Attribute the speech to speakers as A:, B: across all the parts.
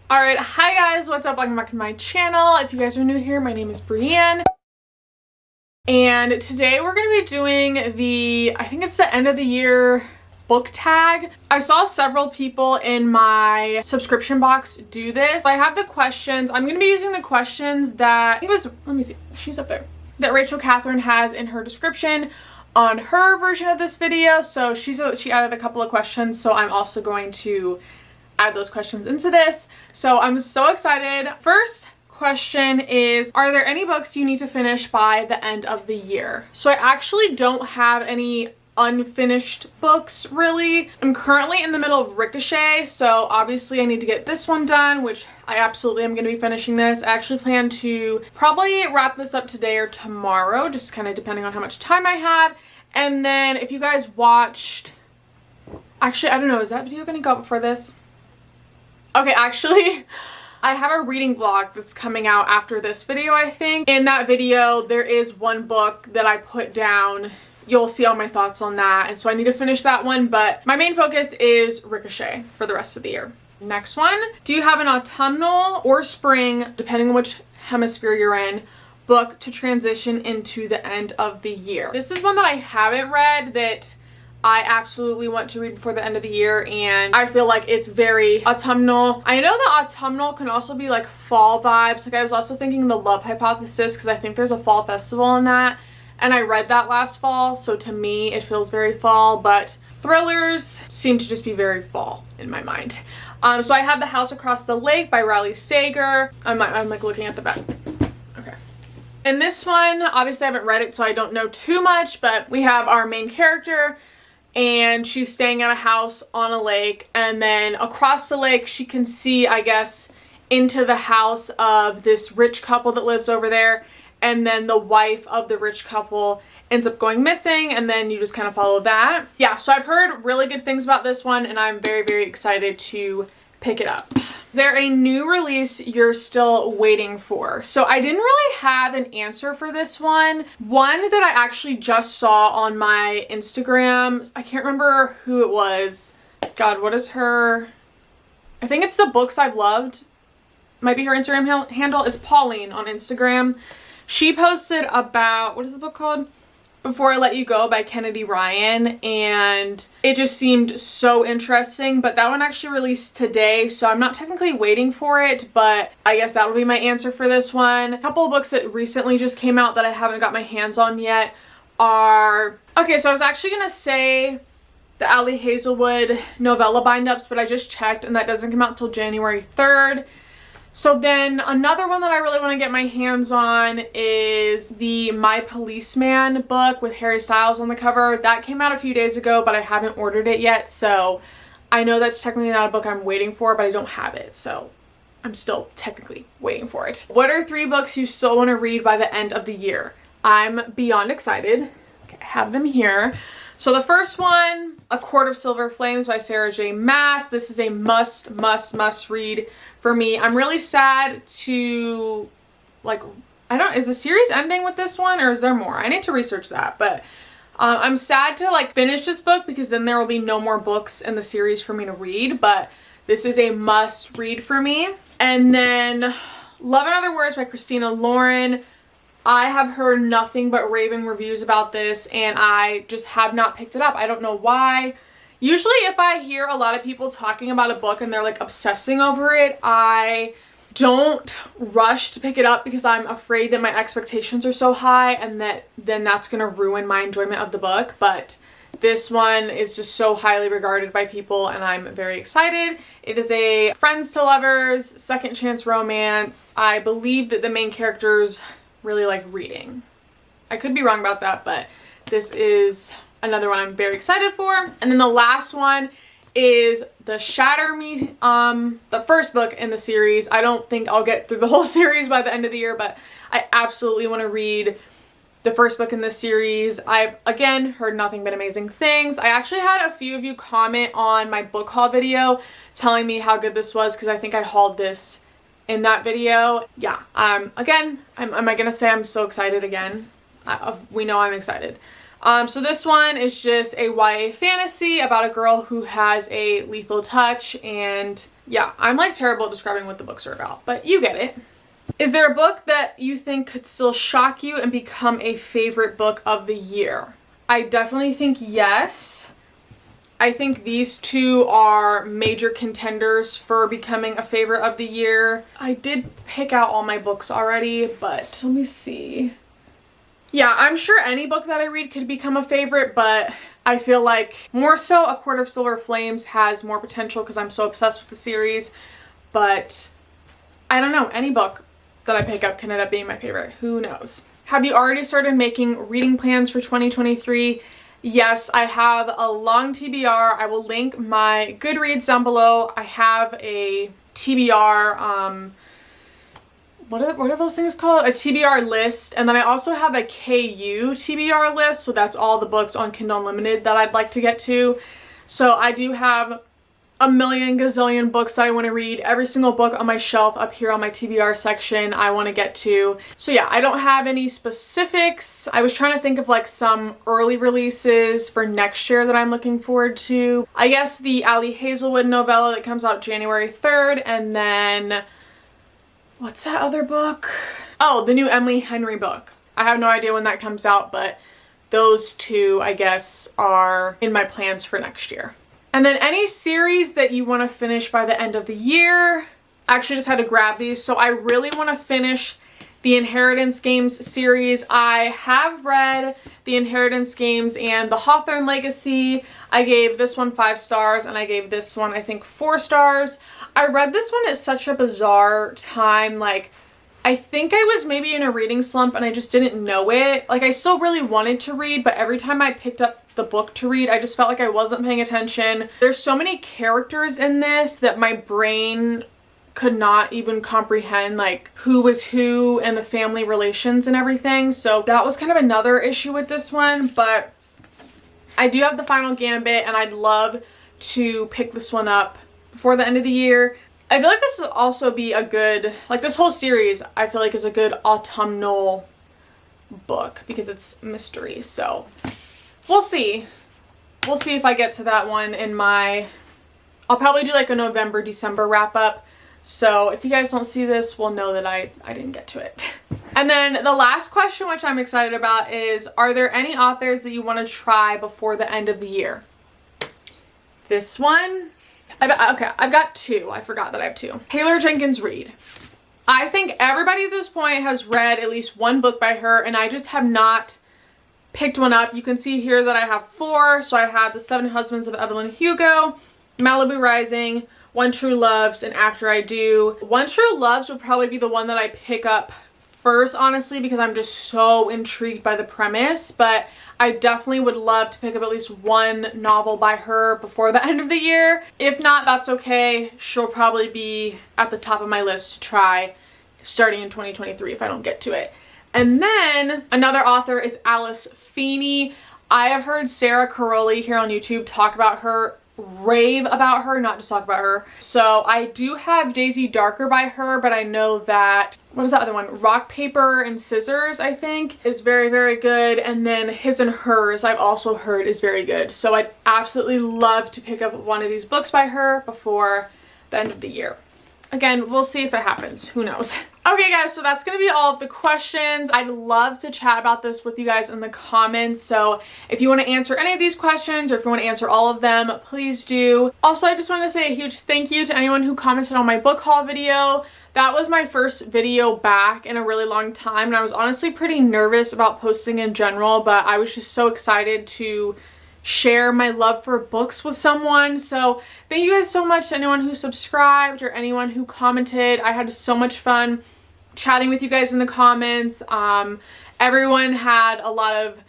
A: Alright, hi guys, what's up? Welcome back to my channel. If you guys are new here, my name is Breann. And today we're going to be doing I think it's the end of the year book tag. I saw several people in my subscription box do this. I have the questions. I'm going to be using the questions that, let me see, she's up there, that Rachel Catherine has in her description on her version of this video. So she added a couple of questions, so I'm also going to add those questions into this. So I'm so excited. First question is, are there any books you need to finish by the end of the year? So I actually don't have any unfinished books really. I'm currently in the middle of Ricochet, so obviously I need to get this one done, which I absolutely am going to be finishing this. I actually plan to probably wrap this up today or tomorrow, just kind of depending on how much time I have. And then if you guys watched, actually I don't know, is that video going to go up before this? Okay, actually, I have a reading vlog that's coming out after this video, I think. In that video, there is one book that I put down. You'll see all my thoughts on that, and so I need to finish that one, but my main focus is Ricochet for the rest of the year. Next one, do you have an autumnal or spring, depending on which hemisphere you're in, book to transition into the end of the year? This is one that I haven't read that I absolutely want to read before the end of the year, and I feel like it's very autumnal. I know that autumnal can also be like fall vibes. Like I was also thinking The Love Hypothesis, because I think there's a fall festival in that, and I read that last fall, so to me it feels very fall, but thrillers seem to just be very fall in my mind. So I have The House Across the Lake by Riley Sager. I'm like looking at the back. Okay. And this one, obviously I haven't read it, so I don't know too much, but we have our main character, and she's staying at a house on a lake, and then across the lake she can see, I guess, into the house of this rich couple that lives over there, and then the wife of the rich couple ends up going missing, and then you just kind of follow that. Yeah, so I've heard really good things about this one, and I'm very, very excited to pick it up. Is there a new release you're still waiting for? So I didn't really have an answer for this one. One that I actually just saw on my Instagram, I can't remember who it was. God, what is her? I think it's The Books I've Loved. Might be her Instagram handle. It's Pauline on Instagram. She posted about, what is the book called? Before I Let You Go by Kennedy Ryan, and it just seemed so interesting, but that one actually released today, so I'm not technically waiting for it, but I guess that'll be my answer for this one. A couple of books that recently just came out that I haven't got my hands on yet are, okay, so I was actually gonna say the Ali Hazelwood novella bind-ups, but I just checked and that doesn't come out until January 3rd. So then another one that I really want to get my hands on is the My Policeman book with Harry Styles on the cover. That came out a few days ago, but I haven't ordered it yet. So I know that's technically not a book I'm waiting for, but I don't have it. So I'm still technically waiting for it. What are 3 books you still want to read by the end of the year? I'm beyond excited. Okay, I have them here. So the first one, A Court of Silver Flames by Sarah J. Maas. This is a must read for me. I'm really sad to, like, is the series ending with this one or is there more? I need to research that, but I'm sad to like finish this book because then there will be no more books in the series for me to read, but this is a must read for me. And then Love in Other Words by Christina Lauren. I have heard nothing but raving reviews about this, and I just have not picked it up. I don't know why. Usually if I hear a lot of people talking about a book and they're like obsessing over it, I don't rush to pick it up because I'm afraid that my expectations are so high and that then that's going to ruin my enjoyment of the book. But this one is just so highly regarded by people and I'm very excited. It is a friends to lovers, second chance romance. I believe that the main characters really like reading. I could be wrong about that, but this is another one I'm very excited for. And then the last one is the Shatter Me, the first book in the series. I don't think I'll get through the whole series by the end of the year, but I absolutely want to read the first book in this series. I've, again, heard nothing but amazing things. I actually had a few of you comment on my book haul video telling me how good this was because I think I hauled this in that video. Yeah, again, am I gonna say I'm so excited again? We know I'm excited. So this one is just a YA fantasy about a girl who has a lethal touch and Yeah, I'm like terrible at describing what the books are about, but you get it. Is there a book that you think could still shock you and become a favorite book of the year? I definitely think yes. I think these two are major contenders for becoming a favorite of the year. I did pick out all my books already, but let me see. Yeah, I'm sure any book that I read could become a favorite, but I feel like more so A Court of Silver Flames has more potential because I'm so obsessed with the series. But I don't know, any book that I pick up can end up being my favorite. Who knows? Have you already started making reading plans for 2023? Yes, I have a long TBR. I will link my Goodreads down below. I have a TBR, what are those things called? A TBR list. And then I also have a KU TBR list. So that's all the books on Kindle Unlimited that I'd like to get to. So I do have a million gazillion books that I want to read. Every single book on my shelf up here on my TBR section I want to get to. So yeah, I don't have any specifics. I was trying to think of like some early releases for next year that I'm looking forward to. I guess the Ali Hazelwood novella that comes out January 3rd, and then what's that other book? Oh, the new Emily Henry book. I have no idea when that comes out, but those two I guess are in my plans for next year. And then any series that you want to finish by the end of the year. I actually just had to grab these. So I really want to finish the Inheritance Games series. I have read the Inheritance Games and the Hawthorne Legacy. I gave this one 5 stars and I gave this one I think 4 stars. I read this one at such a bizarre time. Like, I think I was maybe in a reading slump and I just didn't know it. Like, I still really wanted to read, but every time I picked up the book to read, I just felt like I wasn't paying attention. There's so many characters in this that my brain could not even comprehend, like who was who and the family relations and everything. So that was kind of another issue with this one, but I do have the final Gambit and I'd love to pick this one up before the end of the year. I feel like this will also be a good, like this whole series I feel like is a good autumnal book because it's mystery. So we'll see. We'll see if I get to that one in my, I'll probably do like a November, December wrap up. So if you guys don't see this, we'll know that I didn't get to it. And then the last question, which I'm excited about, is are there any authors that you want to try before the end of the year? This one, okay, I've got 2. I forgot that I have 2. Taylor Jenkins Reid. I think everybody at this point has read at least one book by her, and I just have not picked one up. You can see here that I have 4. So I have The 7 Husbands of Evelyn Hugo, Malibu Rising, One True Loves, and After I Do. One True Loves will probably be the one that I pick up first, honestly, because I'm just so intrigued by the premise, but I definitely would love to pick up at least one novel by her before the end of the year. If not, that's okay. She'll probably be at the top of my list to try starting in 2023 if I don't get to it. And then another author is Alice Feeney. I have heard Sarah Caroli here on YouTube talk about her, rave about her, not just talk about her. So I do have Daisy Darker by her, but I know that, what is that other one? Rock, Paper, and Scissors, I think, is very, very good. And then His and Hers, I've also heard is very good. So I'd absolutely love to pick up one of these books by her before the end of the year. Again, we'll see if it happens. Who knows? Okay guys, so that's going to be all of the questions. I'd love to chat about this with you guys in the comments. So if you want to answer any of these questions or if you want to answer all of them, please do. Also, I just want to say a huge thank you to anyone who commented on my book haul video. That was my first video back in a really long time, and I was honestly pretty nervous about posting in general, but I was just so excited to share my love for books with someone. So thank you guys so much to anyone who subscribed or anyone who commented. I had so much fun chatting with you guys in the comments. Everyone had a lot of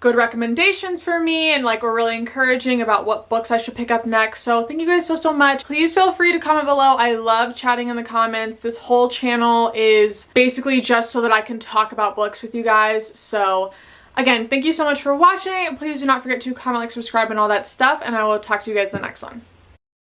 A: good recommendations for me and like were really encouraging about what books I should pick up next. So thank you guys so much. Please feel free to comment below. I love chatting in the comments. This whole channel is basically just so that I can talk about books with you guys. So again, thank you so much for watching. Please do not forget to comment, like, subscribe, and all that stuff, and I will talk to you guys in the next one.